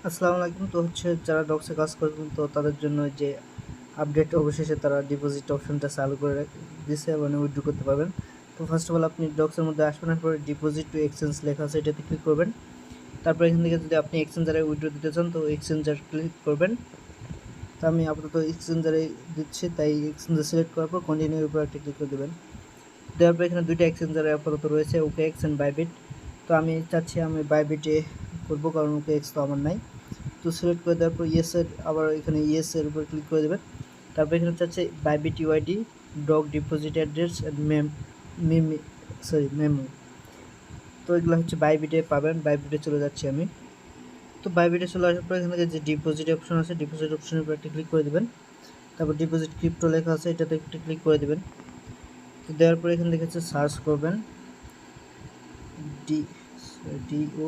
আসসালামু আলাইকুম। তো হচ্ছে যারা ডক্সে কাজ করবেন তো তাদের জন্য যে আপডেট অবশেষে তারা ডিপোজিট অপশনটা চালু করে দিছে মানে উইথড্র করতে পারবেন। তো ফার্স্ট অফ অল আপনি ডক্সের মধ্যে আসবেন, পরে ডিপোজিট টু এক্সচেঞ্জ লেখা আছে এটাতে ক্লিক করবেন। তারপর এখান থেকে যদি আপনি এক্সচেঞ্জারে উইথড্র দিতে চান তো এক্সচেঞ্জার ক্লিক করবেন। তো আমি আপাতত এক্সচেঞ্জারে দিচ্ছি, তাই এক্সচেঞ্জার সিলেক্ট করার পর কন্টিনিউর উপর একটা ক্লিক করে দেবেন। দেওয়ার পর এখানে দুইটা এক্সচেঞ্জারে আপাতত রয়েছে, ওকে এক্স অ্যান্ড বাইবিট। তো আমি চাচ্ছি আমি বাইবিটে করবো কারণ ওকে এক্স তো আমার নাই। তো সিলেক্ট করে দেওয়ার পর ইয়েসের আবার এখানে ইয়েসের উপর ক্লিক করে দেবেন। তারপর এখানে চাচ্ছে Bybit UID, dog deposit address memo. তো এগুলো হচ্ছে বাইবিটে পাবেন। বাইবিটে চলে যাচ্ছি আমি। তো বাইবিটে চলে আসার পর এখানে যে ডিপোজিট অপশন আছে ডিপোজিট অপশনের উপর একটা ক্লিক করে দেবেন। তারপর ডিপোজিট ক্রিপ্টো লেখা আছে এটাতে একটা ক্লিক করে দেবেন। তো দেওয়ার পর এখানে লিখেছে সার্চ করবেন DO